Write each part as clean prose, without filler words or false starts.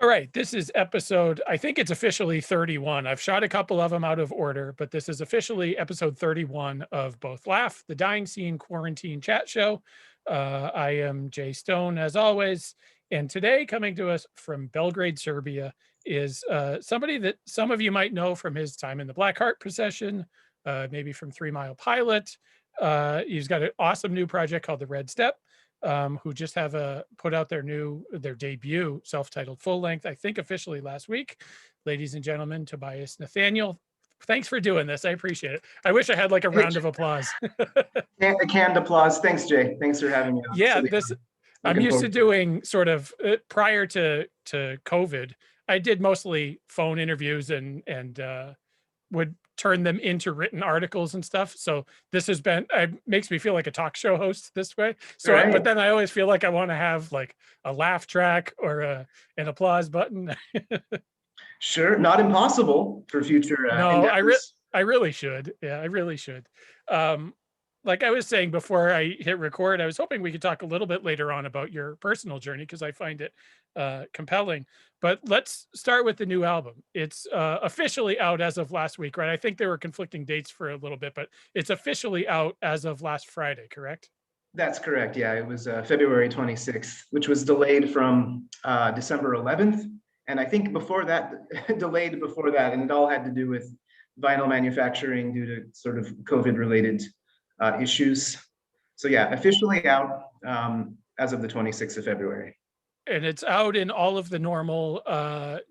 All right, this is episode, I think it's officially 31. I've shot a couple of them out of order, but this is officially episode 31 of both Laugh, the Dying Scene Quarantine Chat Show. I am Jay Stone, as always. And today, coming to us from Belgrade, Serbia, is somebody that some of you might know from his time in the Black Heart Procession, maybe from 3 Mile Pilot. He's got an awesome new project called The Red Step. Who just have put out their debut self-titled full length, I think officially last week. Ladies and gentlemen, Tobias Nathaniel, thanks for doing this. I appreciate it. I wish I had like a round of applause. A canned applause. Thanks, Jay. Thanks for having me on. Yeah, I'm used to forward doing sort of prior to COVID. I did mostly phone interviews and would turn them into written articles and stuff. So this has been, it makes me feel like a talk show host this way. So, Right. but then I always feel like I want to have like a laugh track or an applause button. Sure, not impossible for future No, endeavors. I really should. Yeah, I really should. Like I was saying before I hit record, I was hoping we could talk a little bit later on about your personal journey because I find it compelling. But let's start with the new album. It's officially out as of last week, right? I think there were conflicting dates for a little bit, but it's officially out as of last Friday, correct? That's correct. Yeah, it was February 26th, which was delayed from December 11th. And I think before that, delayed before that, and it all had to do with vinyl manufacturing due to sort of COVID-related issues. So yeah, officially out as of the 26th of February. And it's out in all of the normal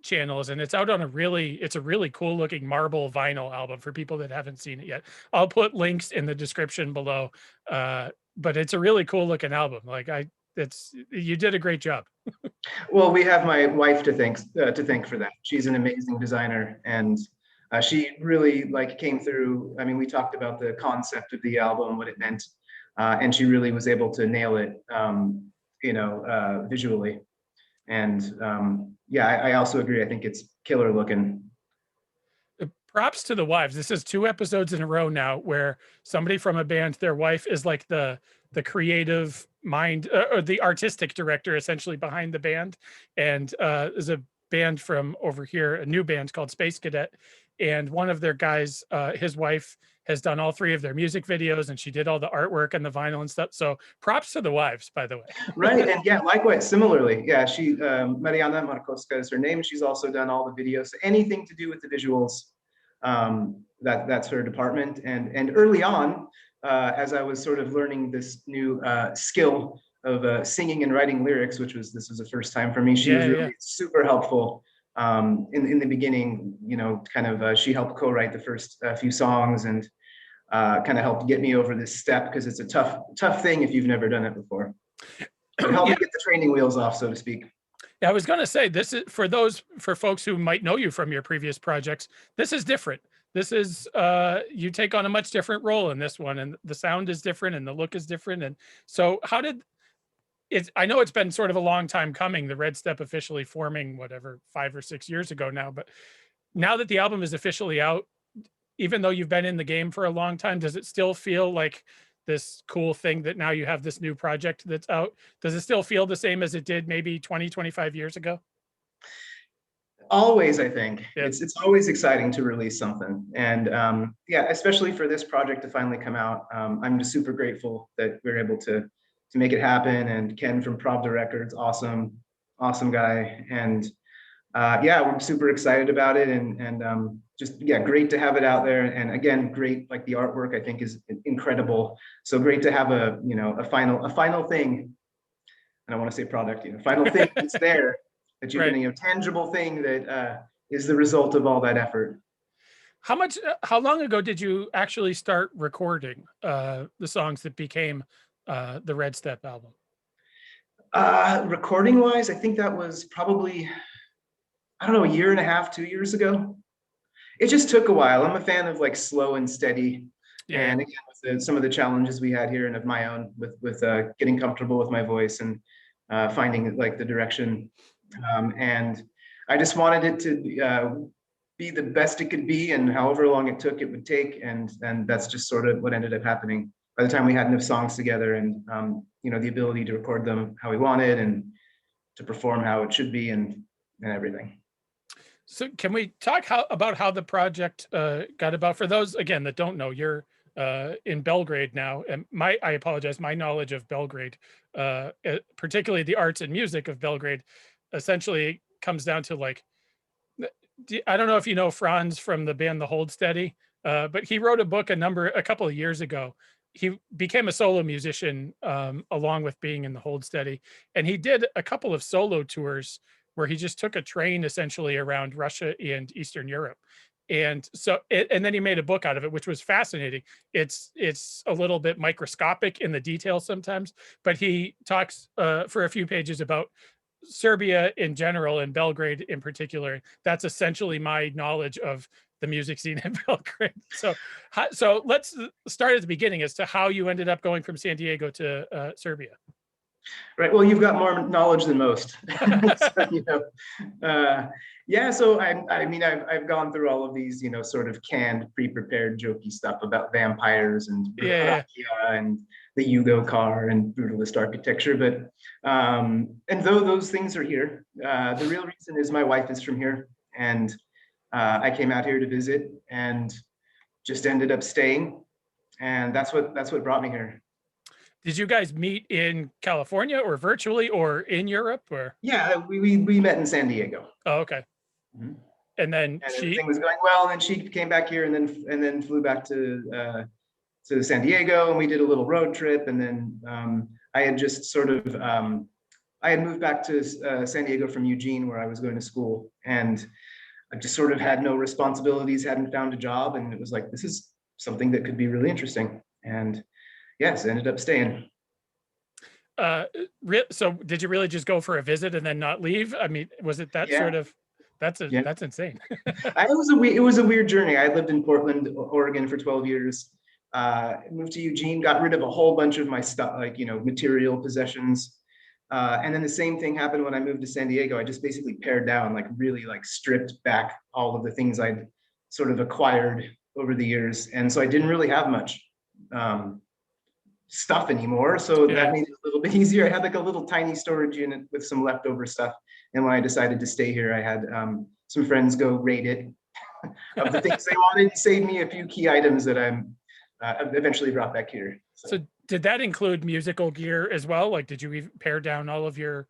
channels, and it's out on it's a really cool looking marble vinyl album for people that haven't seen it yet. I'll put links in the description below, but it's a really cool looking album. Like you did a great job. Well, we have my wife to thank for that. She's an amazing designer, and she really came through. I mean, we talked about the concept of the album, what it meant, and she really was able to nail it, visually. And yeah, I also agree. I think it's killer looking. Props to the wives. This is 2 episodes in a row now where somebody from a band, their wife is like the creative mind or the artistic director essentially behind the band. And there's a band from over here, a new band called Space Cadet. And one of their guys, his wife has done all 3 of their music videos, and she did all the artwork and the vinyl and stuff. So props to the wives, by the way. Right, and yeah, likewise, similarly. Yeah, she, Mariana Markowska is her name. She's also done all the videos, anything to do with the visuals. That's her department. And early on, as I was sort of learning this new skill of singing and writing lyrics, this was the first time for me, she was really super helpful. In the beginning, she helped co-write the first few songs and kind of helped get me over this step, because it's a tough thing if you've never done it before. But help me get the training wheels off, so to speak. Yeah, I was going to say, this is for folks who might know you from your previous projects. This is different. This is you take on a much different role in this one, and the sound is different and the look is different. And so how did it, I know it's been sort of a long time coming, the Red Step officially forming, whatever, 5 or 6 years ago now, but now that the album is officially out, even though you've been in the game for a long time, does it still feel like this cool thing that now you have this new project that's out? Does it still feel the same as it did maybe 20, 25 years ago? Always, I think. Yeah. It's always exciting to release something. And yeah, especially for this project to finally come out. I'm just super grateful that we're able to make it happen. And Ken from Pravda Records, awesome guy. And yeah, we're super excited about it, and just, yeah, great to have it out there. And again, great, like the artwork I think is incredible. So great to have a final thing. I don't want to say product, final thing that's there, that you're getting a tangible thing that is the result of all that effort. How long ago did you actually start recording the songs that became the Red Step album? Recording wise, I think that was probably, I don't know, 1.5 years, 2 years ago. It just took a while. I'm a fan of like slow and steady. Yeah. And again, with some of the challenges we had here and of my own with getting comfortable with my voice and finding like the direction. And I just wanted it to be the best it could be, and however long it took, it would take. And that's just sort of what ended up happening. By the time we had enough songs together and the ability to record them how we wanted and to perform how it should be, and and everything. So can we talk about how the project got about? For those again that don't know, you're in Belgrade now, and I apologize, my knowledge of Belgrade, particularly the arts and music of Belgrade, essentially comes down to like I don't know if you know Franz from the band The Hold Steady, but he wrote a book a couple of years ago. He became a solo musician along with being in The Hold Steady, and he did a couple of solo tours where he just took a train essentially around Russia and Eastern Europe. And so, and then he made a book out of it, which was fascinating. It's a little bit microscopic in the details sometimes, but he talks for a few pages about Serbia in general and Belgrade in particular. That's essentially my knowledge of the music scene in Belgrade. So let's start at the beginning as to how you ended up going from San Diego to Serbia. Right. Well, you've got more knowledge than most. So, yeah. So I mean, I've gone through all of these, sort of canned, pre-prepared, jokey stuff about vampires and and the Yugo car and brutalist architecture. But and though those things are here, the real reason is my wife is from here, and I came out here to visit and just ended up staying, and that's what brought me here. Did you guys meet in California or virtually or in Europe or? Yeah, we met in San Diego. Oh, okay. Mm-hmm. And then everything was going well, and then she came back here and then flew back to San Diego, and we did a little road trip, and then I had just sort of I had moved back to San Diego from Eugene, where I was going to school, and I just sort of had no responsibilities, hadn't found a job, and it was like, this is something that could be really interesting. And yes, I ended up staying. So did you really just go for a visit and then not leave? I mean, was it that sort of, that's insane. It was a weird journey. I lived in Portland, Oregon for 12 years. Moved to Eugene, got rid of a whole bunch of my stuff, like, material possessions. And then the same thing happened when I moved to San Diego. I just basically pared down, like really like stripped back all of the things I'd sort of acquired over the years. And so I didn't really have much stuff anymore. So that made it a little bit easier. I had like a little tiny storage unit with some leftover stuff. And when I decided to stay here, I had some friends go rate it of the things they wanted and save me a few key items that I'm eventually brought back here. So did that include musical gear as well? Like, did you even pare down all of your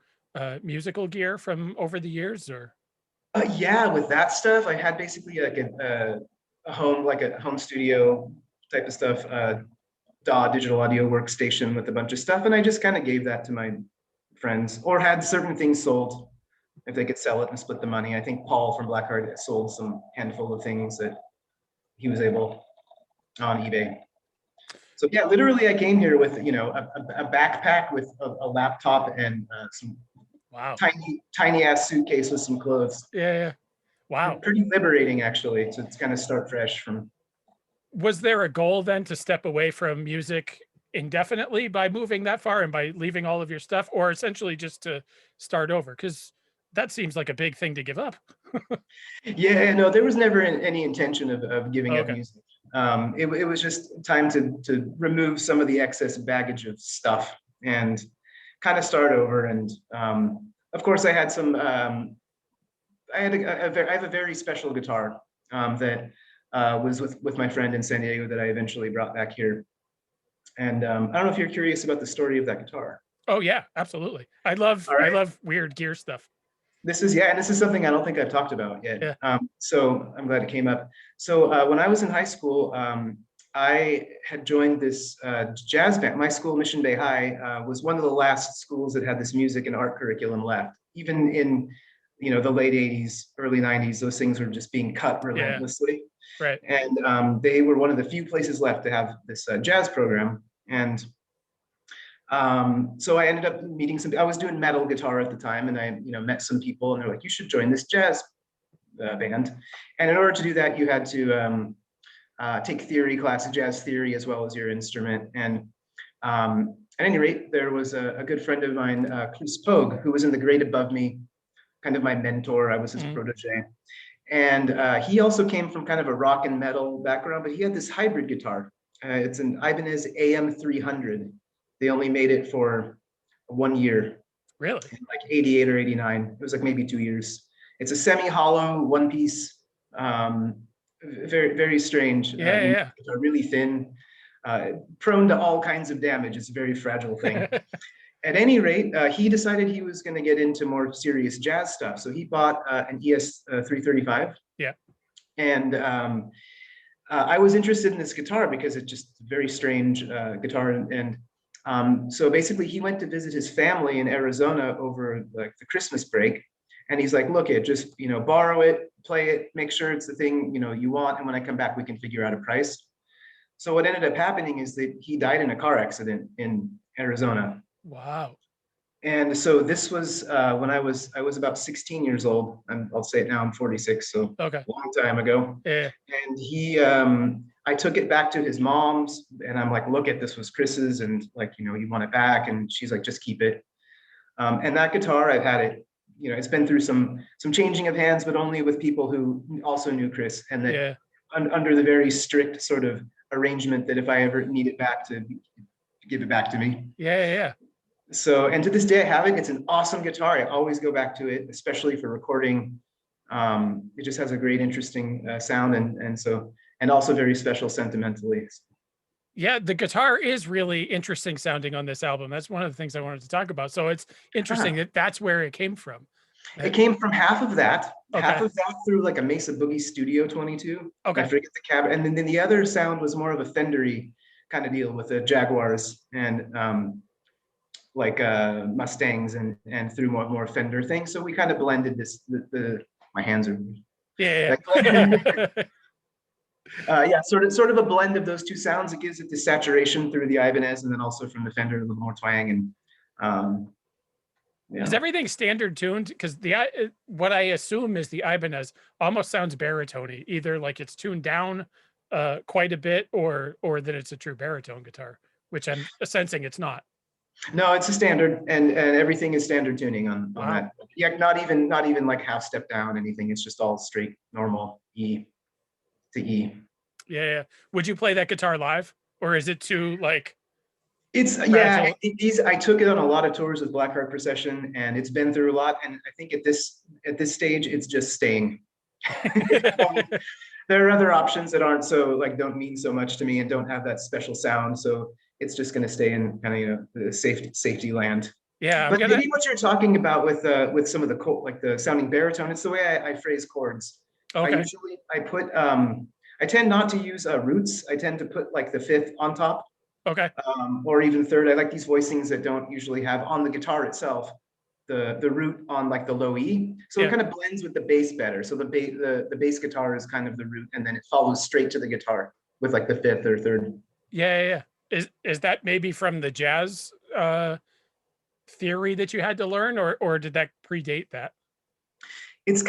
musical gear from over the years, or? Yeah, with that stuff, I had basically like a home studio type of stuff, DAW, digital audio workstation with a bunch of stuff, and I just kind of gave that to my friends, or had certain things sold if they could sell it and split the money. I think Paul from Black Heart sold some handful of things that he was able on eBay. So yeah, literally I came here with, a backpack with a laptop and some tiny ass suitcase with some clothes. Yeah. Wow. Pretty liberating, actually, to kind of start fresh from. Was there a goal then to step away from music indefinitely by moving that far and by leaving all of your stuff, or essentially just to start over? Because that seems like a big thing to give up. Yeah, no, there was never any intention of giving up music. It was just time to remove some of the excess baggage of stuff and kind of start over. And of course, I had some. I have a very special guitar that was with my friend in San Diego that I eventually brought back here. And I don't know if you're curious about the story of that guitar. Oh yeah, absolutely. I love weird gear stuff. This is something I don't think I've talked about yet. Yeah. So I'm glad it came up. So when I was in high school, I had joined this jazz band. My school, Mission Bay High, was one of the last schools that had this music and art curriculum left. Even in the late 80s, early 90s, those things were just being cut relentlessly. Yeah. Right. And they were one of the few places left to have this jazz program. And so I ended up meeting I was doing metal guitar at the time, and I met some people, and they're like, you should join this jazz band. And in order to do that, you had to take theory classes, jazz theory, as well as your instrument. And at any rate, there was a good friend of mine, Chris Pogue, who was in the grade above me, kind of my mentor. I was his protege. And he also came from kind of a rock and metal background, but he had this hybrid guitar. It's an Ibanez AM300. They only made it for 1 year. Really? Like 88 or 89. It was like maybe 2 years. it's a semi-hollow one piece, very, very strange. Yeah, Really thin, prone to all kinds of damage. It's a very fragile thing. yeah. At any rate, he decided he was going to get into more serious jazz stuff. So he bought an ES 335. Yeah. And I was interested in this guitar because it's just a very strange guitar. And so basically he went to visit his family in Arizona over like the Christmas break. And he's like, look, just, borrow it, play it, make sure it's the thing, you want. And when I come back, we can figure out a price. So what ended up happening is that he died in a car accident in Arizona. Wow. And so this was when I was about 16 years old. I'll say it now, I'm 46, so Okay. a long time ago. Yeah. And I took it back to his mom's, and I'm like, look, this was Chris's, and like, you want it back? And she's like, just keep it. And that guitar, I've had it, it's been through some changing of hands, but only with people who also knew Chris, and that under the very strict sort of arrangement that if I ever need it back, to give it back to me. Yeah. So, and to this day I have it. It's an awesome guitar. I always go back to it, especially for recording. It just has a great, interesting sound, and also very special sentimentally. Yeah, the guitar is really interesting sounding on this album. That's one of the things I wanted to talk about. So it's interesting that that's where it came from. It came from half of that through like a Mesa Boogie Studio 22. Okay. I forget the cab, and then the other sound was more of a Fendery kind of deal with the Jaguars and like Mustangs and through more Fender things. So we kind of blended this. My hands are sort of a blend of those two sounds. It gives it the saturation through the Ibanez, and then also from the Fender a little more twang. And is everything standard tuned? Because what I assume is the Ibanez almost sounds baritone-y, either like it's tuned down quite a bit, or that it's a true baritone guitar, which I'm sensing it's not. No, it's a standard, and everything is standard tuning on that. Yeah, not even like half step down anything. It's just all straight normal E to E. Yeah. Would you play that guitar live, or is it too like? It's fragile? I took it on a lot of tours with Black Heart Procession, and it's been through a lot. And I think at this stage, it's just staying. There are other options that aren't don't mean so much to me and don't have that special sound. So it's just going to stay in kind of the safety land. Yeah, but maybe what you're talking about with some of the like the sounding baritone, it's the way I phrase chords. Okay. I tend not to use roots. I tend to put like the fifth on top. Okay. Or even third. I like these voicings that don't usually have on the guitar itself the root on like the low E. So it kind of blends with the bass better. So the bass guitar is kind of the root, and then it follows straight to the guitar with like the fifth or third. Yeah. Is that maybe from the jazz theory that you had to learn, or did that predate that? It's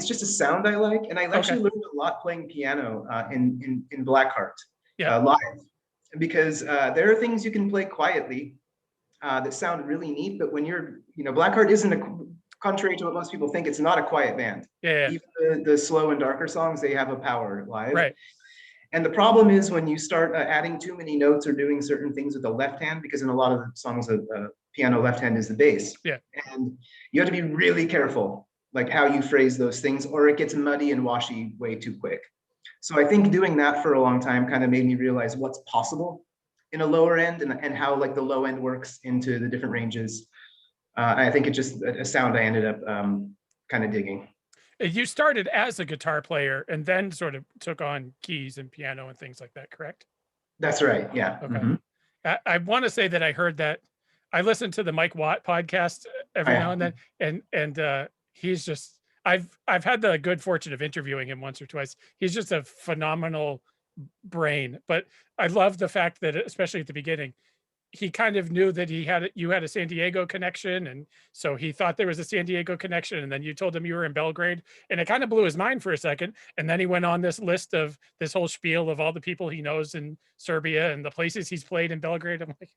just a sound I like, and I actually learned a lot playing piano in Black Heart live, because there are things you can play quietly that sound really neat, but when you're, Black Heart isn't contrary to what most people think, it's not a quiet band. Yeah. Even the slow and darker songs, they have a power live. Right. And the problem is when you start adding too many notes or doing certain things with the left hand, because in a lot of the songs, piano left hand is the bass. Yeah. And you have to be really careful, like how you phrase those things, or it gets muddy and washy way too quick. So I think doing that for a long time kind of made me realize what's possible in a lower end, and how like the low end works into the different ranges. I think it's just a sound I ended up kind of digging. You started as a guitar player and then sort of took on keys and piano and things like that, correct? That's right. Yeah. Okay. Mm-hmm. I want to say that I heard that. I listened to the Mike Watt podcast every now and then, and he's just, I've had the good fortune of interviewing him once or twice. He's just a phenomenal brain. But I love the fact that, especially at the beginning, he kind of knew that you had a San Diego connection, and so he thought there was a San Diego connection, and then you told him you were in Belgrade, and it kind of blew his mind for a second. And then he went on this list of this whole spiel of all the people he knows in Serbia and the places he's played in Belgrade. I'm like,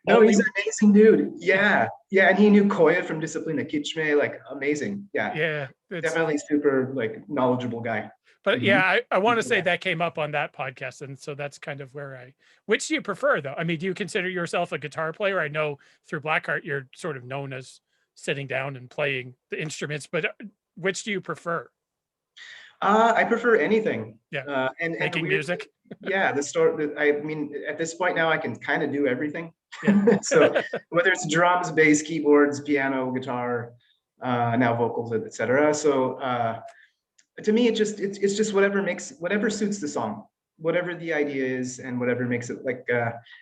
no, he's an amazing dude. Yeah. And he knew Koya from Disciplina Kichme, like amazing. Yeah, definitely super like knowledgeable guy. But yeah, I want to say that came up on that podcast, and so that's kind of where which do you prefer though? I mean, do you consider yourself a guitar player? I know through Blackheart you're sort of known as sitting down and playing the instruments, but which do you prefer? I prefer anything. Yeah, And making weird, music. yeah, the story. I mean, at this point now, I can kind of do everything. Yeah. So whether it's drums, bass, keyboards, piano, guitar, now vocals, etc. So to me, it's just whatever suits the song, whatever the idea is, and whatever makes it like.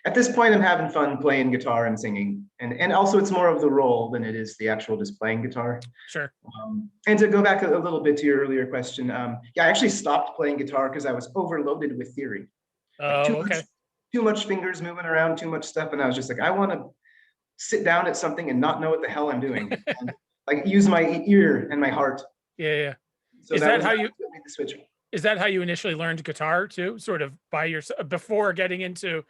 At this point, I'm having fun playing guitar and singing, and also it's more of the role than it is the actual just playing guitar. Sure. And to go back a little bit to your earlier question, yeah, I actually stopped playing guitar because I was overloaded with theory, like Oh, okay. too much fingers moving around, too much stuff, and I was just like, I want to sit down at something and not know what the hell I'm doing, and like use my ear and my heart. Yeah, yeah. So Is that how that you made the switch. is that how you initially learned guitar too? Sort of by yourself before getting into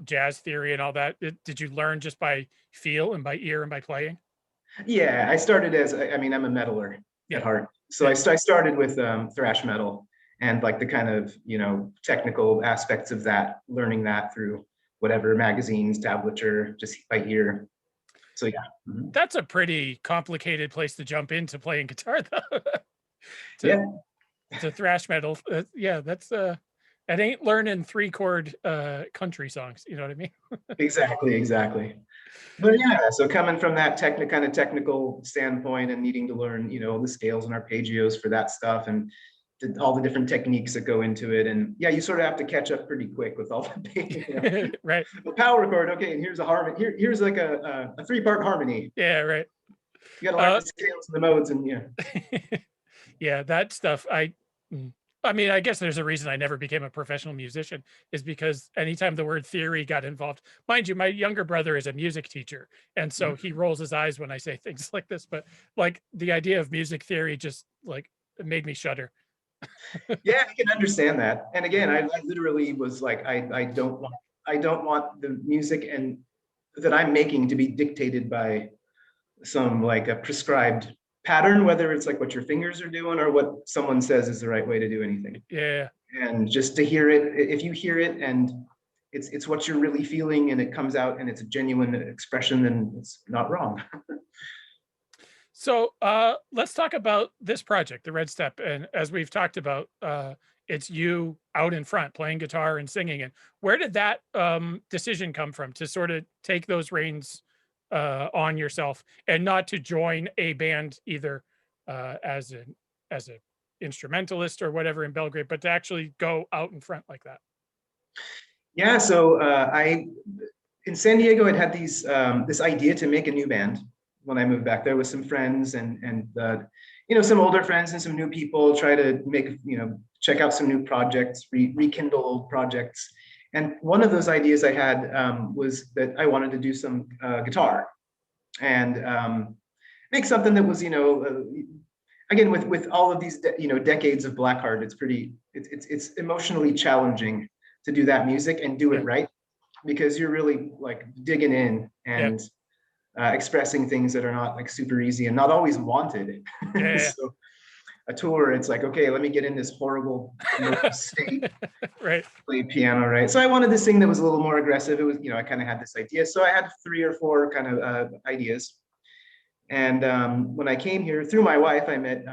jazz theory and all that? Did you learn just by feel and by ear and by playing? Yeah, I started as I mean, I'm a metaler Yeah. at heart, so Yeah. I started with thrash metal and like the kind of technical aspects of that, learning that through whatever magazines, tablature, just by ear. So yeah. Mhm. That's a pretty complicated place to jump into playing guitar though. to Yeah, to thrash metal. Yeah, that's it ain't learning 3-chord country songs, you know what I mean? exactly. But yeah, so coming from that kind of technical standpoint and needing to learn, the scales and arpeggios for that stuff and all the different techniques that go into it. And yeah, you sort of have to catch up pretty quick with all the Right. the power chord. Okay, and here's a harmony. Here's like a 3-part harmony. Yeah, right. You got to learn the scales and the modes, and yeah. Yeah, that stuff. Mm, I mean, I guess there's a reason I never became a professional musician is because anytime the word theory got involved, mind you, my younger brother is a music teacher, and so he rolls his eyes when I say things like this. But like the idea of music theory just like it made me shudder. Yeah, I can understand that. And again, I literally was like, I don't want the music and that I'm making to be dictated by some like a prescribed pattern, whether it's like what your fingers are doing or what someone says is the right way to do anything. Yeah. And just to hear it, if you hear it and it's what you're really feeling and it comes out and it's a genuine expression, then it's not wrong. So let's talk about this project, the Red Step. And as we've talked about, it's you out in front playing guitar and singing. And where did that decision come from to sort of take those reins on yourself and not to join a band either as a instrumentalist or whatever in Belgrade, but to actually go out in front like that? Yeah, so I in San Diego, I'd had this idea to make a new band when I moved back there with some friends and some older friends and some new people, try to make, check out some new projects, rekindle old projects. And one of those ideas I had was that I wanted to do some guitar and make something that was, again, with all of these, decades of Black Heart, it's emotionally challenging to do that music and do it right, because you're really like digging in and expressing things that are not like super easy and not always wanted. So a tour, it's like, okay, let me get in this horrible state, right? Play piano, right? So I wanted this thing that was a little more aggressive. It was, I kind of had this idea. So I had 3 or 4 kind of ideas. And when I came here through my wife, I met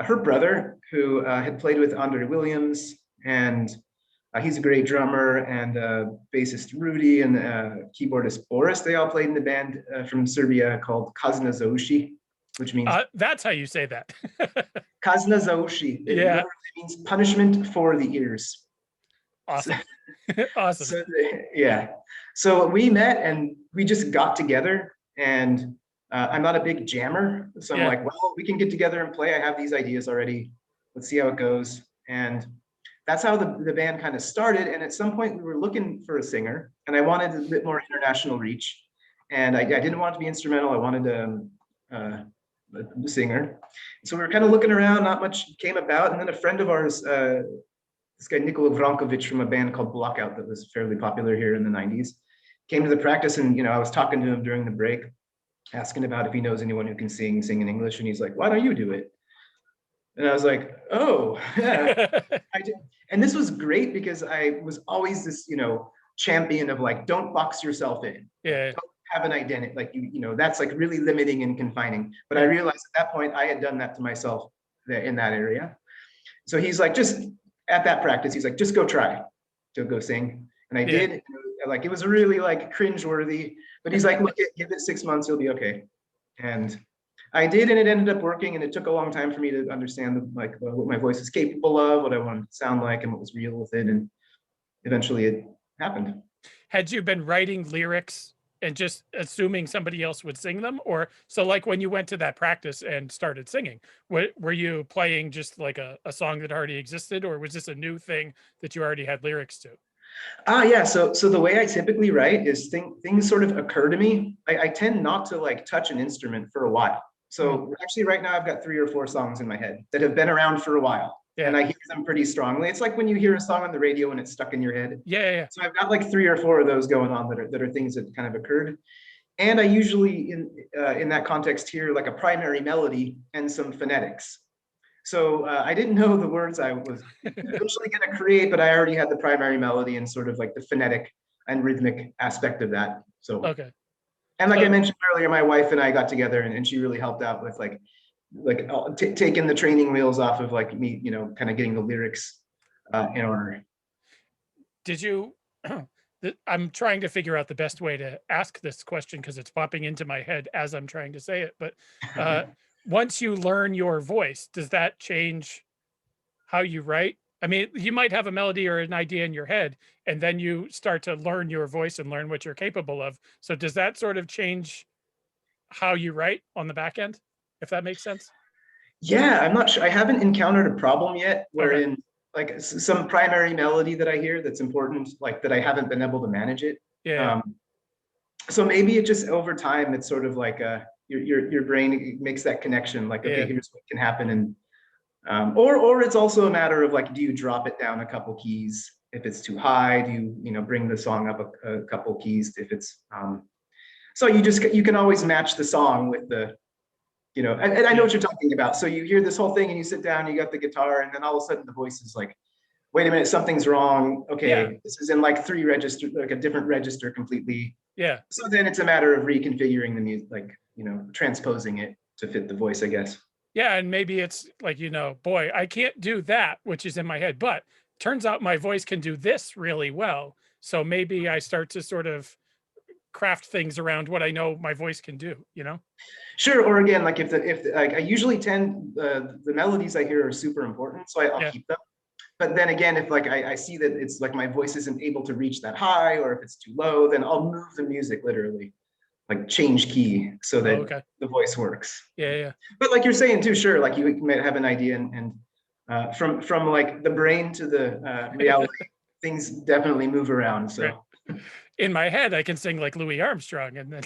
her brother who had played with Andre Williams, and he's a great drummer, and bassist Rudy and keyboardist Boris. They all played in the band from Serbia called Kazna Zaoshi, which means that's how you say that. Kazna Zaoshi. It literally means punishment for the ears. Awesome. Awesome. So, yeah. So we met and we just got together, and I'm not a big jammer. So I'm like, well, we can get together and play. I have these ideas already. Let's see how it goes. And that's how the band kind of started. And at some point we were looking for a singer, and I wanted a bit more international reach. And I didn't want to be instrumental. I wanted a singer. So we were kind of looking around, not much came about. And then a friend of ours, this guy, Nikola Vrankovic, from a band called Blockout that was fairly popular here in the 90s, came to the practice. And, I was talking to him during the break, asking about if he knows anyone who can sing in English. And he's like, why don't you do it? And I was like, oh, yeah, I did. And this was great because I was always this, champion of like, don't box yourself in. Yeah. Don't have an identity, like that's like really limiting and confining. But I realized at that point I had done that to myself there in that area. So he's like, just at that practice, he's like, just go try to go sing. And I did. Like, it was really like cringeworthy, but he's like, look, give it 6 months, you'll be okay. And I did, and it ended up working. And it took a long time for me to understand like what my voice is capable of, what I wanted to sound like, and what was real with it. And eventually it happened. Had you been writing lyrics and just assuming somebody else would sing them? Or so like when you went to that practice and started singing, were you playing just like a song that already existed, or was this a new thing that you already had lyrics to? Yeah. So the way I typically write is things sort of occur to me. I tend not to like touch an instrument for a while. So actually right now I've got 3 or 4 songs in my head that have been around for a while. And I hear them pretty strongly. It's like when you hear a song on the radio and it's stuck in your head. So I've got like 3 or 4 of those going on that are things that kind of occurred. And I usually in that context hear like a primary melody and some phonetics. So I didn't know the words I was eventually going to create, but I already had the primary melody and sort of like the phonetic and rhythmic aspect of that. So and like I mentioned earlier, my wife and I got together, and she really helped out with like taking the training wheels off of like me, kind of getting the lyrics in order. Did you? I'm trying to figure out the best way to ask this question because it's popping into my head as I'm trying to say it. But once you learn your voice, does that change how you write? I mean, you might have a melody or an idea in your head, and then you start to learn your voice and learn what you're capable of. So does that sort of change how you write on the back end, if that makes sense? Yeah, I'm not sure. I haven't encountered a problem yet wherein like some primary melody that I hear that's important, like that I haven't been able to manage it. So maybe it just over time, it's sort of like your brain makes that connection, like, okay, here's what can happen. And or it's also a matter of like, do you drop it down a couple keys if it's too high? Do you bring the song up a couple keys if it's so you can always match the song with the and I know what you're talking about. So you hear this whole thing and you sit down, you got the guitar, and then all of a sudden the voice is like, wait a minute, something's wrong. Okay, this is in like 3 registers, like a different register completely. So then it's a matter of reconfiguring the music, like transposing it to fit the voice, I guess. And maybe it's like, boy, I can't do that, which is in my head, but turns out my voice can do this really well. So maybe I start to sort of craft things around what I know my voice can do, Sure. Or again, like if like I usually tend the melodies I hear are super important, so I'll keep them. But then again, if like I see that it's like my voice isn't able to reach that high, or if it's too low, then I'll move the music literally, like change key so that the voice works. But like you're saying too, sure, like you might have an idea and from like the brain to the reality, things definitely move around. So in my head, I can sing like Louis Armstrong, and then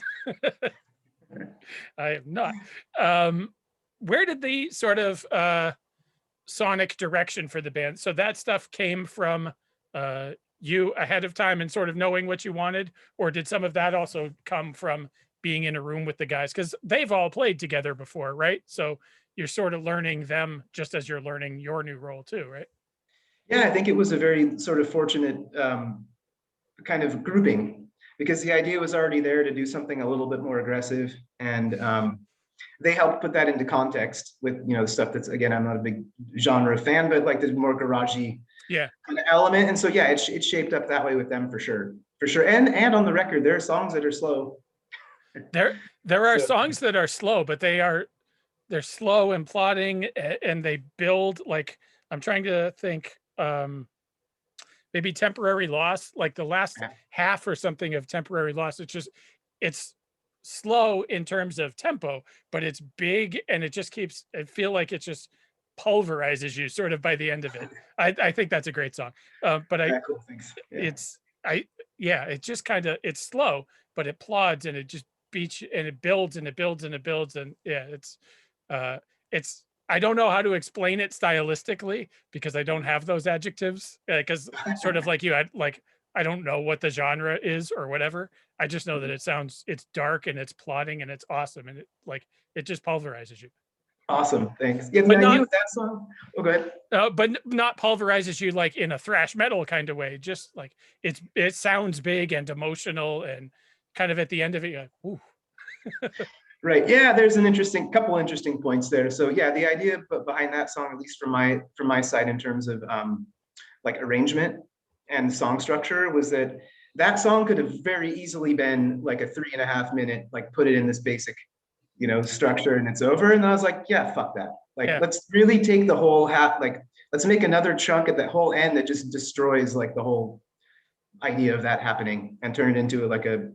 I am not. Where did the sort of sonic direction for the band? So that stuff came from you ahead of time and sort of knowing what you wanted, or did some of that also come from being in a room with the guys? Because they've all played together before, right? So you're sort of learning them just as you're learning your new role too, right? Yeah, I think it was a very sort of fortunate kind of grouping, because the idea was already there to do something a little bit more aggressive, and they helped put that into context with stuff that's, again, I'm not a big genre fan, but like the more garagey kind of element. And so it shaped up that way with them for sure. And on the record, there are songs that are slow. There are songs that are slow, but they're slow and plodding, and they build, like, I'm trying to think, maybe Temporary Loss, like the last half or something of Temporary Loss. It's slow in terms of tempo, but it's big, and it just keeps, I feel like it just pulverizes you sort of by the end of it. I think that's a great song. But cool, thanks. It's just kind of, it's slow, but it plods, and it just beats, and it builds, and it builds, and it builds. And it's, I don't know how to explain it stylistically because I don't have those adjectives, because sort of like you had, like, I don't know what the genre is or whatever. I just know that it's dark, and it's plotting, and it's awesome. And it just pulverizes you. Awesome. Thanks. Yeah, but I knew that song. Oh, go ahead. But not pulverizes you like in a thrash metal kind of way. Just like it sounds big and emotional and kind of at the end of it, you're like, ooh. Right. Yeah, there's an couple interesting points there. So yeah, the idea behind that song, at least from my side, in terms of like arrangement and song structure, was that that song could have very easily been like a 3.5 minute, like put it in this basic, structure and it's over. And I was like, yeah, fuck that. Like, Yeah. let's really take the whole like, let's make another chunk at that whole end that just destroys like the whole idea of that happening and turn it into like a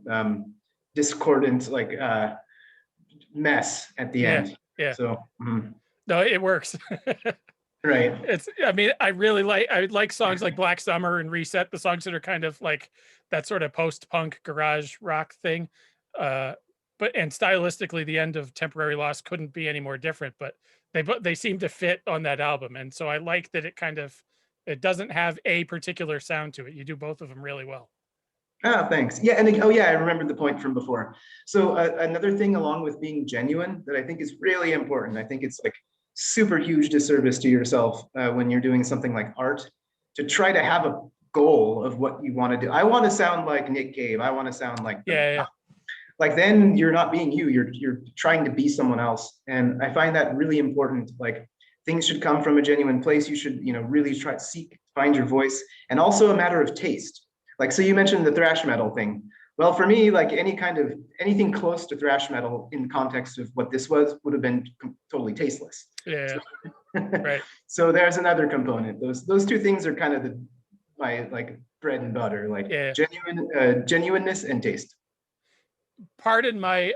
discordant, like mess at the Yeah. end. Yeah. So, No, it works. right. I mean, I like songs like Black Summer and Reset, the songs that are kind of like that sort of post-punk garage rock thing. And stylistically, the end of Temporary Loss couldn't be any more different, but they seem to fit on that album. And so I like that it doesn't have a particular sound to it. You do both of them really well. Oh, thanks. Yeah, and oh yeah, I remembered the point from before. So another thing along with being genuine that I think is really important, I think it's like super huge disservice to yourself when you're doing something like art, to try to have a goal of what you want to do. I want to sound like Nick Cave. I want to sound like like then you're not being you. You're trying to be someone else, and I find that really important. Like things should come from a genuine place. You should really try to find your voice, and also a matter of taste. Like, so you mentioned the thrash metal thing. Well, for me, like anything close to thrash metal in the context of what this would have been totally tasteless. Yeah. So, right. So there's another component. Those two things are kind of my like bread and butter, like genuineness and taste. Pardon my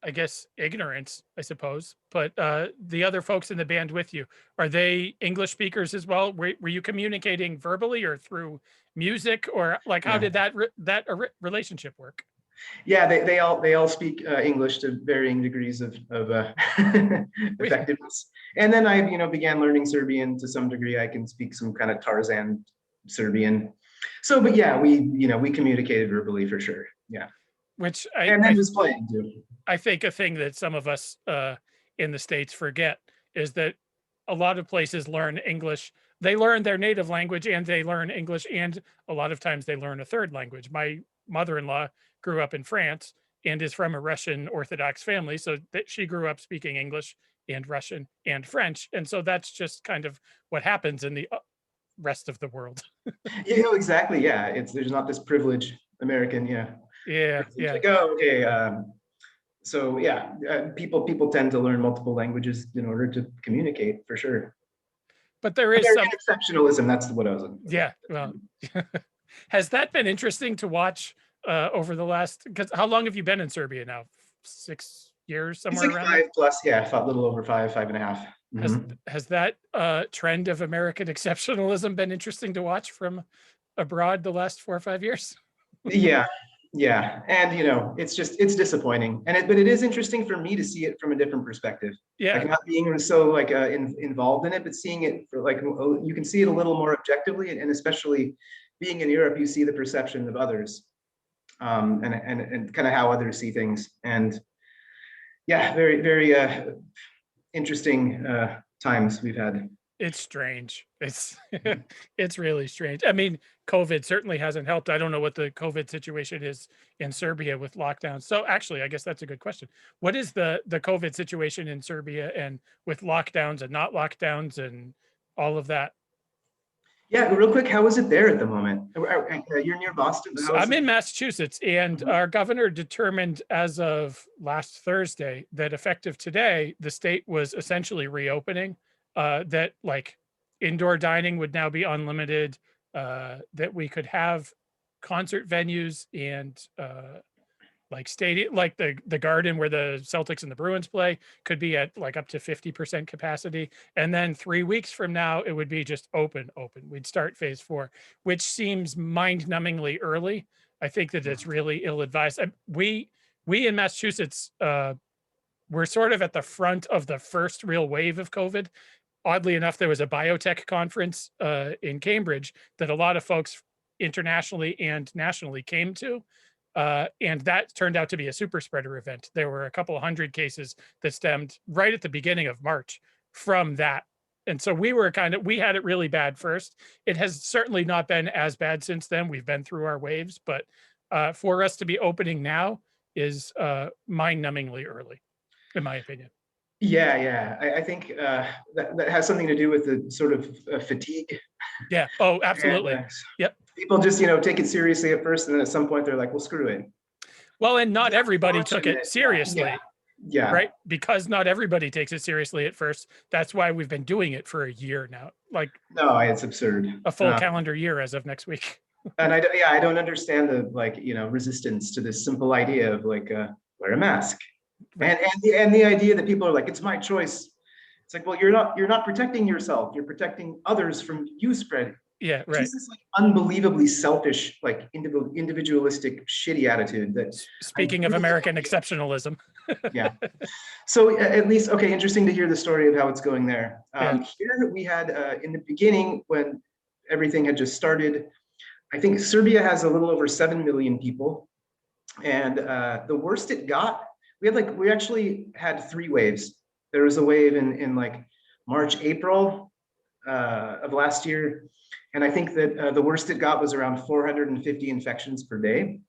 I guess ignorance, I suppose, but the other folks in the band with you, are they English speakers as well? Were you communicating verbally or through music, or like how did that relationship work? Yeah, they all speak English to varying degrees of effectiveness. And then I began learning Serbian to some degree. I can speak some kind of Tarzan Serbian. So, but yeah, we communicated verbally for sure. Yeah. Which and then just playing too. I think a thing that some of us in the States forget is that a lot of places learn English. They learn their native language and they learn English, and a lot of times they learn a third language. My mother-in-law grew up in France and is from a Russian Orthodox family, so that she grew up speaking English and Russian and French, and so that's just kind of what happens in the rest of the world. Exactly. Yeah, there's not this privileged American. Yeah. Like, oh, okay. So yeah, people tend to learn multiple languages in order to communicate, for sure. But there is some exceptionalism. That's what I was. Yeah. Well, has that been interesting to watch over the last? Because how long have you been in Serbia now? 6 years, somewhere like around 5 plus. Yeah, a little over 5.5. Has that trend of American exceptionalism been interesting to watch from abroad the last 4 or 5 years? Yeah, and it's disappointing, but it is interesting for me to see it from a different perspective. Yeah, like not being so like involved in it, but seeing it for like you can see it a little more objectively, and especially being in Europe, you see the perception of others, and kind of how others see things, and yeah, very very interesting times we've had. It's strange. It's really strange. I mean, COVID certainly hasn't helped. I don't know what the COVID situation is in Serbia with lockdowns. So actually, I guess that's a good question. What is the COVID situation in Serbia, and with lockdowns and not lockdowns and all of that? Yeah, real quick, how is it there at the moment? You're near Boston. I'm in Massachusetts, and our governor determined as of last Thursday that effective today, the state was essentially reopening. That like indoor dining would now be unlimited, that we could have concert venues and like stadium, like the Garden where the Celtics and the Bruins play could be at like up to 50% capacity. And then 3 weeks from now, it would be just open. We'd start phase 4, which seems mind-numbingly early. I think that it's really ill-advised. We in Massachusetts, we're sort of at the front of the first real wave of COVID. Oddly enough, there was a biotech conference in Cambridge that a lot of folks internationally and nationally came to. And that turned out to be a super spreader event. There were a couple of hundred cases that stemmed right at the beginning of March from that. And so we had it really bad first. It has certainly not been as bad since then. We've been through our waves, but for us to be opening now is mind-numbingly early, in my opinion. Yeah. I think that has something to do with the sort of fatigue. Yeah. Oh, And absolutely. Yep. people just, take it seriously at first, and then at some point they're like, well, screw it. Well, and not It's everybody took it unfortunate. seriously, Yeah. right? Because not everybody takes it seriously at first. That's why we've been doing it for a year now, like No, it's absurd. a full calendar year as of next week. And I don't understand the resistance to this simple idea of like wear a mask. Right. And the idea that people are like, it's my choice. It's like, well, you're not protecting yourself. You're protecting others from you spreading. Yeah, It's right. just this like unbelievably selfish, like individualistic, shitty attitude that Speaking of American exceptionalism. yeah. So at least, okay, interesting to hear the story of how it's going there. Yeah. Here we had in the beginning when everything had just started, I think Serbia has a little over 7 million people. And the worst it got, we actually had 3 waves. There was a wave in like March, April of last year. And I think that the worst it got was around 450 infections per day.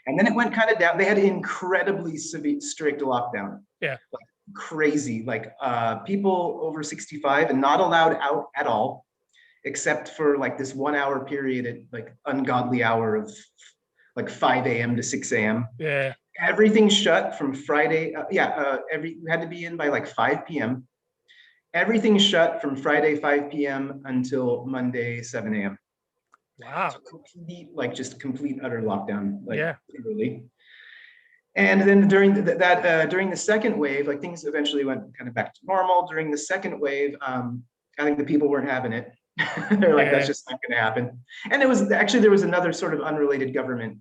And then it went kind of down. They had an incredibly strict lockdown. Yeah. Like crazy, like people over 65 and not allowed out at all, except for like this 1 hour period at like ungodly hour of like 5 a.m. to 6 a.m. Yeah. Everything shut from Friday. We had to be in by like 5 p.m. Everything shut from Friday 5 p.m. until Monday 7 a.m. Wow. So complete utter lockdown, like yeah. literally. And then during during the second wave, like things eventually went kind of back to normal. During the second wave, I think the people weren't having it. They're like, that's just not going to happen. And there was another sort of unrelated government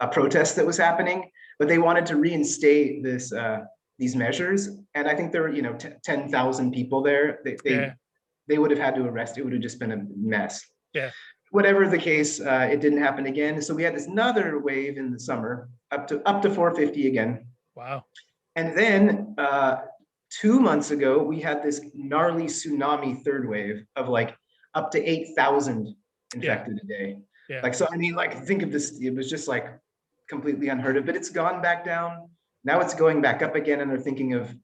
a protest that was happening, but they wanted to reinstate these measures. And I think there were 10,000 people there. They would have had to arrest. It would have just been a mess. Yeah. Whatever the case, it didn't happen again. So we had this another wave in the summer, up to 450 again. Wow. And then 2 months ago, we had this gnarly tsunami third wave of like up to 8,000 infected a day. Yeah. Like, so I mean, like, think of this, it was just like completely unheard of, but it's gone back down. Now it's going back up again, and they're thinking of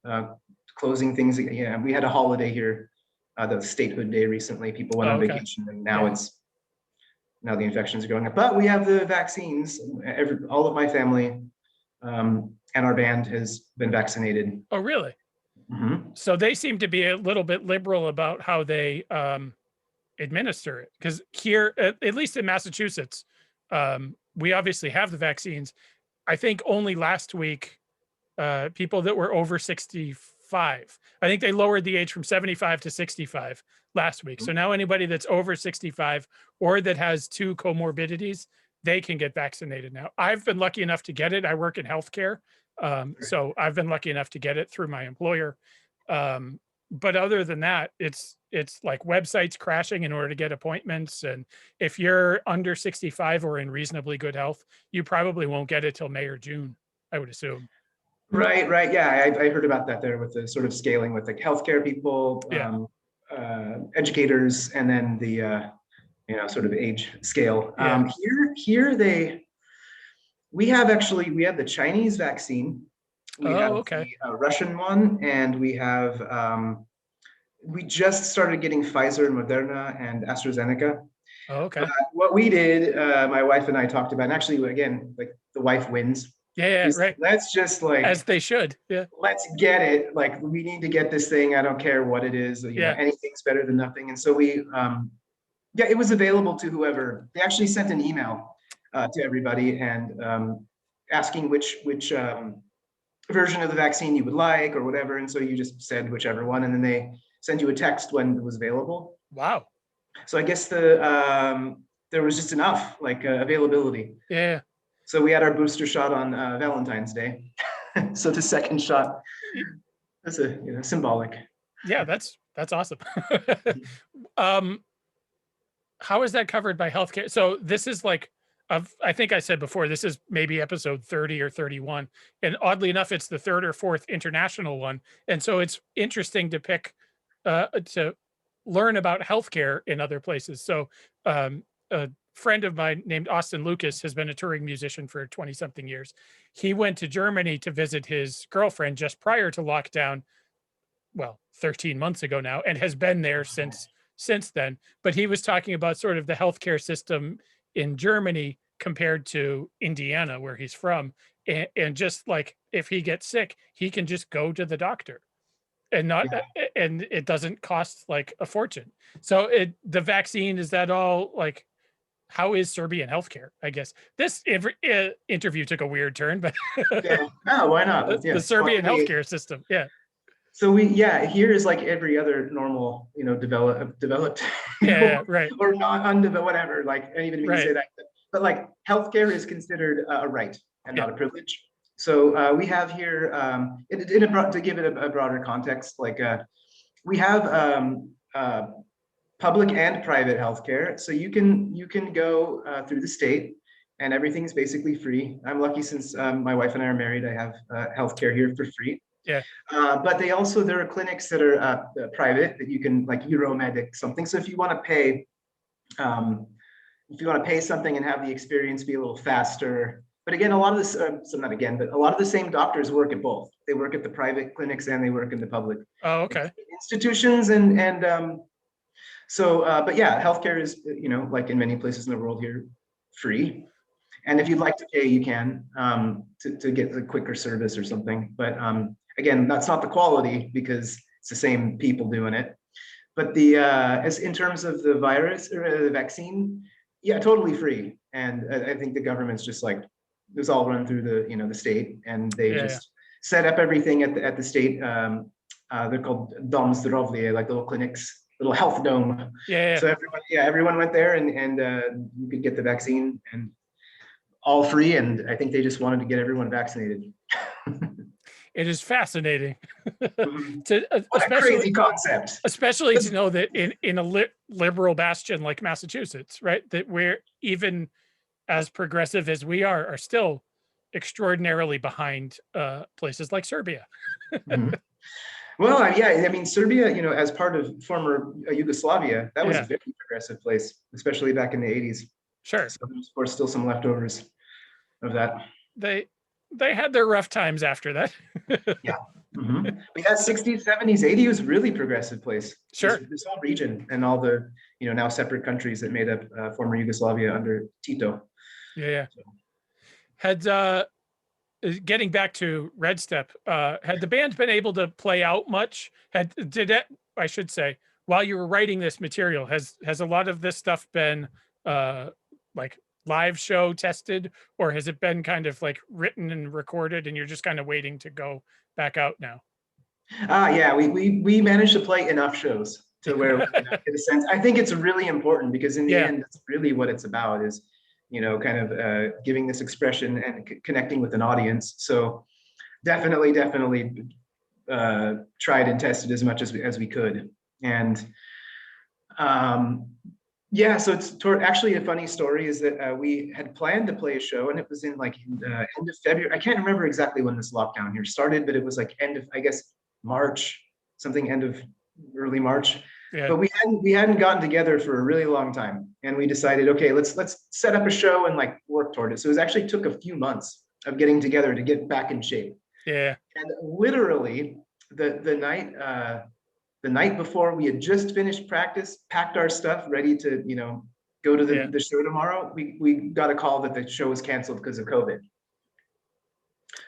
closing things. Yeah, we had a holiday here, the statehood day recently. People went on vacation, and now now the infections are going up. But we have the vaccines. All of my family and our band has been vaccinated. Oh, really? Mm-hmm. So they seem to be a little bit liberal about how they administer it. Because here, at least in Massachusetts, we obviously have the vaccines. I think only last week, people that were over 65, I think they lowered the age from 75 to 65 last week. So now anybody that's over 65 or that has 2 comorbidities, they can get vaccinated now. I've been lucky enough to get it. I work in healthcare. So I've been lucky enough to get it through my employer. But other than that, it's like websites crashing in order to get appointments. And if you're under 65 or in reasonably good health, you probably won't get it till May or June, I would assume. Right. Yeah, I heard about that there with the sort of scaling with like healthcare people, educators, and then the sort of age scale. We have the Chinese vaccine, we have the Russian one, and we just started getting Pfizer, Moderna, and AstraZeneca. What we did, my wife and I talked about, and actually, again, like the wife wins. Yeah, right. Let's just like, as they should. Yeah. Let's get it. Like, we need to get this thing. I don't care what it is. Anything's better than nothing. And so we, it was available to whoever. They actually sent an email to everybody and asking which version of the vaccine you would like or whatever. And so you just said whichever one, and then they send you a text when it was available. Wow. So I guess there was just enough availability. Yeah. So we had our booster shot on Valentine's Day. So the second shot, that's symbolic. Yeah, that's awesome. How is that covered by healthcare? So this is like, I think I said before, this is maybe episode 30 or 31. And oddly enough, it's the 3rd or 4th international one. And so it's interesting to pick, to learn about healthcare in other places. So friend of mine named Austin Lucas has been a touring musician for 20 something years. He went to Germany to visit his girlfriend just prior to lockdown, well, 13 months ago now, and has been there since then. But he was talking about sort of the healthcare system in Germany compared to Indiana, where he's from. And just like if he gets sick, he can just go to the doctor and not and it doesn't cost like a fortune. So the vaccine, is that all like, how is Serbian healthcare? I guess this interview took a weird turn, but Yeah. Oh, why not? the Serbian healthcare system. Yeah. So here is like every other normal, developed, Yeah, right. or not undeveloped, whatever. Like, I even mean to say that, but like healthcare is considered a right and not a privilege. So we have here, to give it a broader context, like we have public and private healthcare. So you can go through the state, and everything's basically free. I'm lucky since my wife and I are married. I have healthcare here for free. Yeah. But there are clinics that are private that you can, like Euromedic something. So if you want to pay, something and have the experience be a little faster. But again, a lot of this, so not again, but a lot of the same doctors work at both. They work at the private clinics and they work in the public institutions. But yeah, healthcare is, like in many places in the world here, free. And if you'd like to pay, you can to get the quicker service or something. But again, that's not the quality because it's the same people doing it. But as in terms of the virus or the vaccine, yeah, totally free. And I think the government's just like, it was all run through the state, and they just set up everything at the state. They're called dom-zdrovlje, like little clinics, little health dome. So everyone went there, and you could get the vaccine, and all free. And I think they just wanted to get everyone vaccinated. It is fascinating. What a crazy concept. Especially to know that in a liberal bastion like Massachusetts, right, that we're, even as progressive as we are still extraordinarily behind places like Serbia. Well, yeah, I mean, Serbia, as part of former Yugoslavia, that was a very progressive place, especially back in the 80s. Sure. So there's, of course, still some leftovers of that. They had their rough times after that. Yeah. But yeah, 60s, 70s, 80s was really progressive place. Sure. This whole region and all the, now separate countries that made up former Yugoslavia under Tito. Yeah. Had getting back to Red Step, had the band been able to play out much? I should say, while you were writing this material, has a lot of this stuff been like live show tested, or has it been kind of like written and recorded and you're just kind of waiting to go back out now? Yeah, we managed to play enough shows to where we get a sense. I think it's really important because in the end, that's really what it's about, is kind of giving this expression and connecting with an audience. So definitely tried and tested as much as we could. And yeah, so it's actually a funny story is that we had planned to play a show, and it was in end of February. I can't remember exactly when this lockdown here started, but it was like end of, I guess, March, early March. Yeah. But we hadn't gotten together for a really long time, and we decided, okay, let's set up a show and work toward it. So it actually took a few months of getting together to get back in shape. Yeah. And literally the night before we had just finished practice, packed our stuff, ready to go to the show tomorrow, we got a call that the show was canceled because of COVID.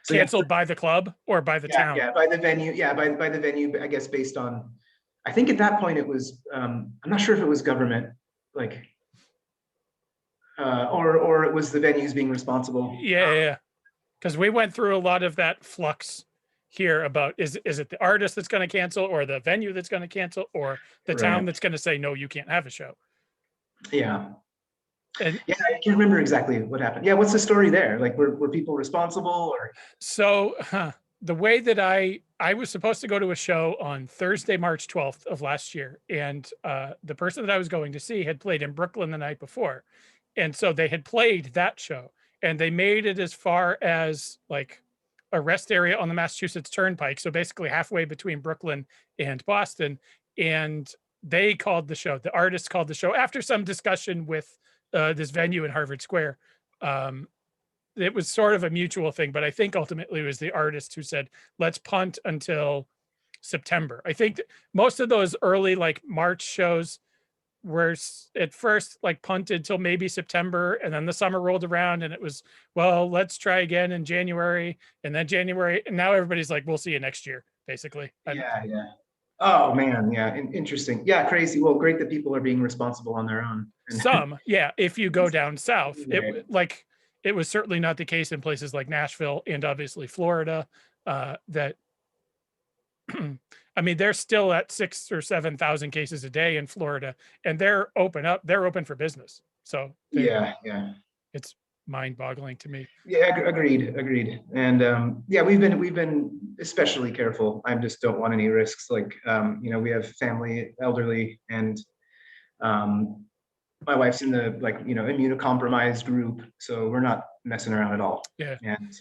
So canceled by the club or by the town? Yeah, by the venue. Yeah, by the venue, I guess, based on, I think at that point it was, I'm not sure if it was government, or it was the venues being responsible. Yeah. Because we went through a lot of that flux here about, is it the artist that's going to cancel, or the venue that's going to cancel, or the town that's going to say, no, you can't have a show? Yeah. And yeah, I can't remember exactly what happened. Yeah, what's the story there? Were people responsible, or? So the way that I was supposed to go to a show on Thursday, March 12th of last year. And the person that I was going to see had played in Brooklyn the night before. And so they had played that show, and they made it as far as a rest area on the Massachusetts Turnpike. So basically halfway between Brooklyn and Boston. And they called the show, the artist called the show after some discussion with this venue in Harvard Square. Um, it was sort of a mutual thing, but I think ultimately it was the artist who said, let's punt until September. I think most of those early like March shows were at first like punted till maybe September, and then the summer rolled around and it was, well, let's try again in January, and then January, and now everybody's like, we'll see you next year, basically. Yeah, yeah. Oh man, yeah, interesting. Yeah, crazy. Well, great that people are being responsible on their own. Some, yeah, if you go down south, Right. it was certainly not the case in places like Nashville and obviously Florida. That I mean, they're still at 6 or 7,000 cases a day in Florida, and they're open for business. So Yeah, yeah. it's mind-boggling to me. Yeah, agreed. And yeah, we've been especially careful. I just don't want any risks. Like you know, we have family, elderly, and um, my wife's in the like you know immunocompromised group, so we're not messing around at all. Yeah. And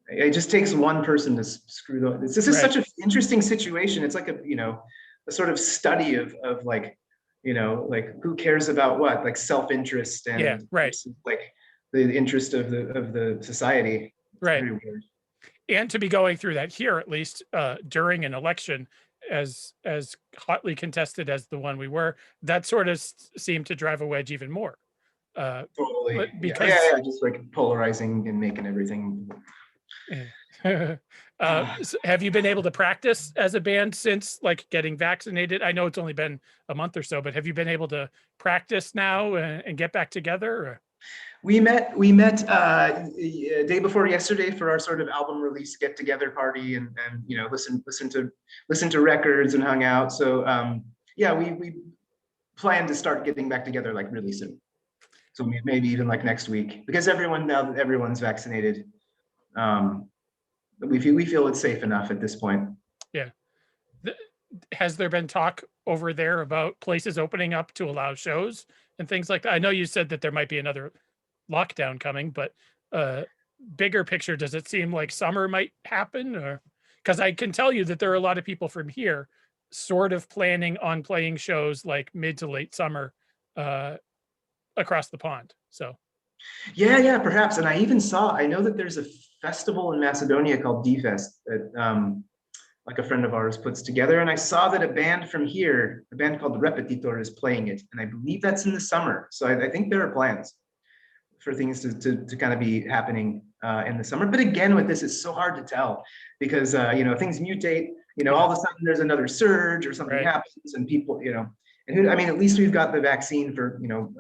it just takes one person to screw the. This is Right. such an interesting situation. It's like a you know a sort of study of like you know like who cares about what, like self-interest Yeah, and right, like the interest of the society. It's right. very weird. And to be going through that here, at least during an election as hotly contested as the one we were, that sort of seemed to drive a wedge even more. Totally. But Yeah, because just like polarizing and making everything. have you been able to practice as a band since like getting vaccinated? I know it's only been a month or so, but have you been able to practice now and get back together? Or? We met day before yesterday for our sort of album release get together party, and you know listen to records and hung out. So yeah, we plan to start getting back together like really soon. So maybe even like next week, because now that everyone's vaccinated, um, we feel it's safe enough at this point. Yeah. Has there been talk over there about places opening up to allow shows and things like that? I know you said that there might be another lockdown coming, but bigger picture, does it seem like summer might happen? Or because I can tell you that there are a lot of people from here sort of planning on playing shows like mid to late summer uh, across the pond. So Yeah, perhaps. And I know that there's a festival in Macedonia called D-Fest that like a friend of ours puts together. And I saw that a band from here, a band called Repetitor, is playing it. And I believe that's in the summer. So I think there are plans for things to kind of be happening in the summer. But again, with this, it's so hard to tell because, you know, things mutate, you know, all of a sudden there's another surge or something happens and people, you know, and I mean, at least we've got the vaccine for, you know,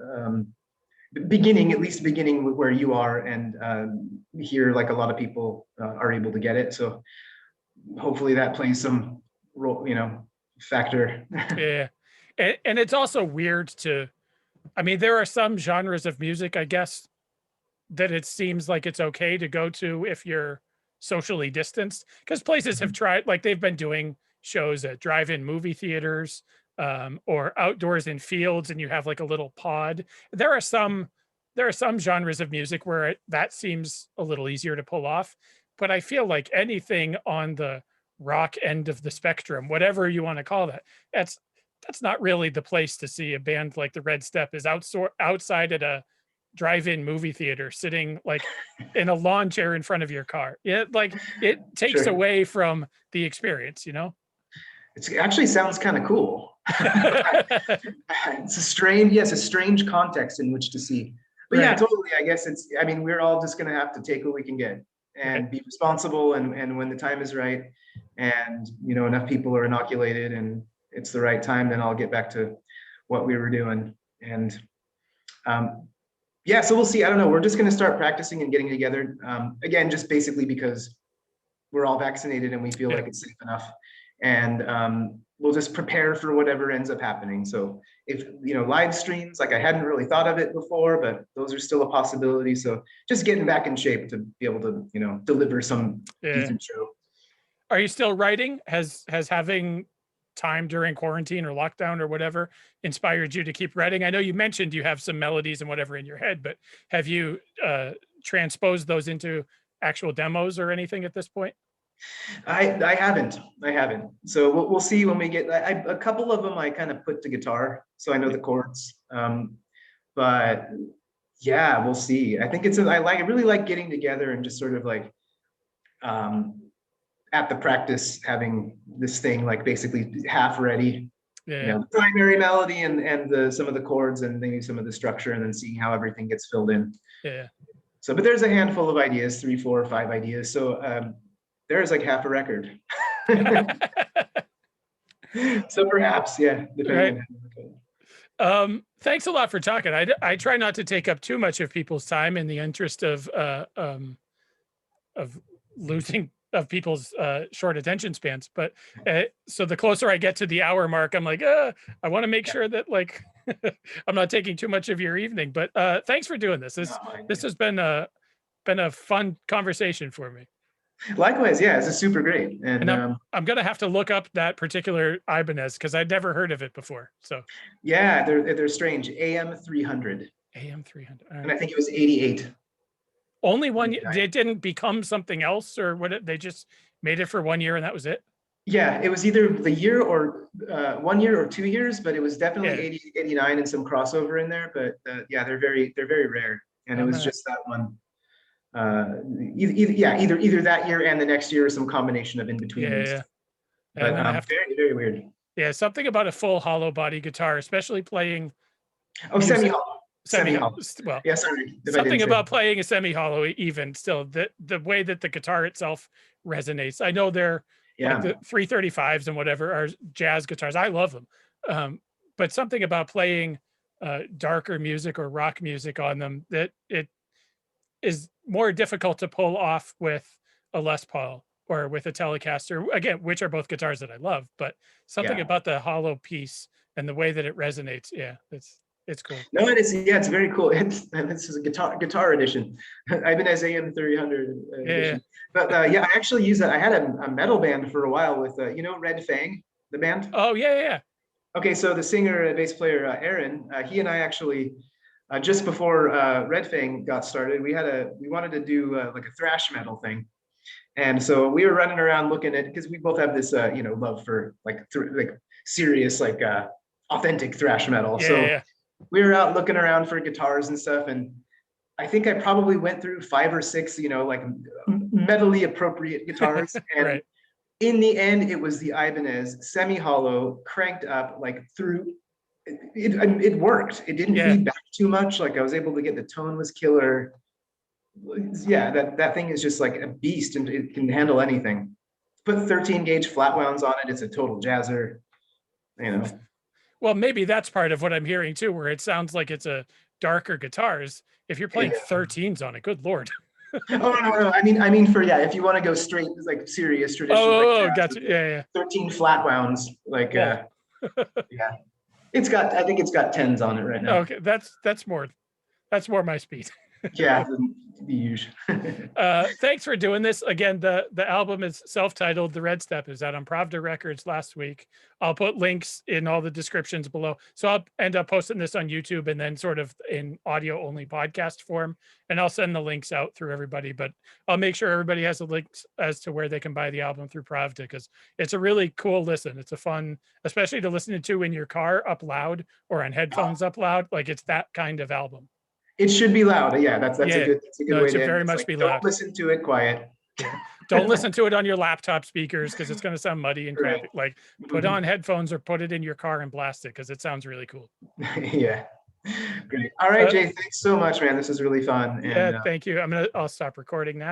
at least beginning with where you are, and here like a lot of people are able to get it, so hopefully that plays some role, you know, factor. yeah, and it's also weird to, I mean, there are some genres of music, I guess, that it seems like it's okay to go to if you're socially distanced, because places have tried, like they've been doing shows at drive-in movie theaters or outdoors in fields, and you have like a little pod. There are some genres of music where that seems a little easier to pull off, but I feel like anything on the rock end of the spectrum, whatever you want to call that, that's not really the place to see a band like the Red Step is outside at a drive-in movie theater sitting like in a lawn chair in front of your car. Like it takes Sure. away from the experience, you know? It actually sounds kind of cool. It's a strange context in which to see. But yeah, Right. totally. I guess I mean, we're all just gonna have to take what we can get and Right. be responsible, and when the time is right and you know enough people are inoculated and it's the right time, then I'll get back to what we were doing. And yeah, so we'll see. I don't know. We're just gonna start practicing and getting together. Again, just basically because we're all vaccinated and we feel Yeah. like it's safe enough. And we'll just prepare for whatever ends up happening. So if, you know, live streams, like I hadn't really thought of it before, but those are still a possibility. So just getting back in shape to be able to, you know, deliver some decent show. Are you still writing? Has having time during quarantine or lockdown or whatever inspired you to keep writing? I know you mentioned you have some melodies and whatever in your head, but have you transposed those into actual demos or anything at this point? I haven't. So we'll see when we get. A couple of them I kind of put to guitar, so I know the chords. but yeah, we'll see. I think I really like getting together and just sort of like at the practice having this thing like basically half ready. Yeah. The primary melody and some of the chords and maybe some of the structure, and then seeing how everything gets filled in. Yeah. So, but there's a handful of ideas, 3, 4, 5 ideas. So there's like half a record. So perhaps, yeah, depending on. Thanks a lot for talking. I try not to take up too much of people's time in the interest of losing of people's short attention spans. But so the closer I get to the hour mark, I'm like, I want to make sure that like I'm not taking too much of your evening. But thanks for doing this. This has been a fun conversation for me. Likewise, yeah, this is super great. And I'm gonna have to look up that particular Ibanez because I'd never heard of it before. So yeah, they're strange. AM 300. AM 300. And I think it was 88. Only one. It didn't become something else, or what? They just made it for 1 year and that was it. Yeah, it was either the year or 1 year or 2 years, but it was definitely 80, 89 and some crossover in there. But yeah, they're very rare, and it was just that one. Either that year and the next year, or some combination of in between. Yeah. But very weird. Yeah, something about a full hollow body guitar, especially playing. Oh, semi-hollow. Semi-hollow. Well, yeah, sorry. Something about playing a semi-hollow, even still, the way that the guitar itself resonates. I know they're like the 335s and whatever are jazz guitars. I love them, but something about playing darker music or rock music on them that it is more difficult to pull off with a Les Paul or with a Telecaster, again, which are both guitars that I love, but something about the hollow piece and the way that it resonates. Yeah, it's cool. No, it's very cool. This is a guitar edition. Ibanez AM 300 edition. But yeah, I actually use that. I had a metal band for a while with Red Fang, the band. Oh yeah. Okay, so the singer and bass player Aaron, he and I actually just before Red Fang got started, we wanted to do like a thrash metal thing, and so we were running around looking at, because we both have this love for like serious like authentic thrash metal. We were out looking around for guitars and stuff, and I think I probably went through 5 or 6 like metally appropriate guitars, and in the end it was the Ibanez semi-hollow cranked up like through. It worked. It didn't feed back too much. Like I was able to get, the tone was killer. Yeah, that thing is just like a beast, and it can handle anything. Put 13 gauge flat wounds on it. It's a total jazzer. Well, maybe that's part of what I'm hearing too, where it sounds like it's a darker guitars. If you're playing 13s on it, good Lord. Oh no. I mean for if you want to go straight like serious traditional. Gotcha. Yeah. 13 flat wounds, like yeah. I think it's got 10s on it right now. Okay, that's more my speed. Yeah, the usual. Thanks for doing this. Again, the album is self-titled. The Red Step is out on Pravda Records last week. I'll put links in all the descriptions below. So I'll end up posting this on YouTube and then sort of in audio only podcast form. And I'll send the links out through everybody, but I'll make sure everybody has the links as to where they can buy the album through Pravda, because it's a really cool listen. It's a fun, especially to listen to in your car up loud or on headphones up loud. Like it's that kind of album. It should be loud. Yeah, that's a good way to very much be loud. Don't listen to it quiet. Don't listen to it on your laptop speakers because it's going to sound muddy and crappy. Like put on headphones or put it in your car and blast it because it sounds really cool. Yeah. Great. All right, Jay, thanks so much, man. This is really fun. And, thank you. I'll stop recording now.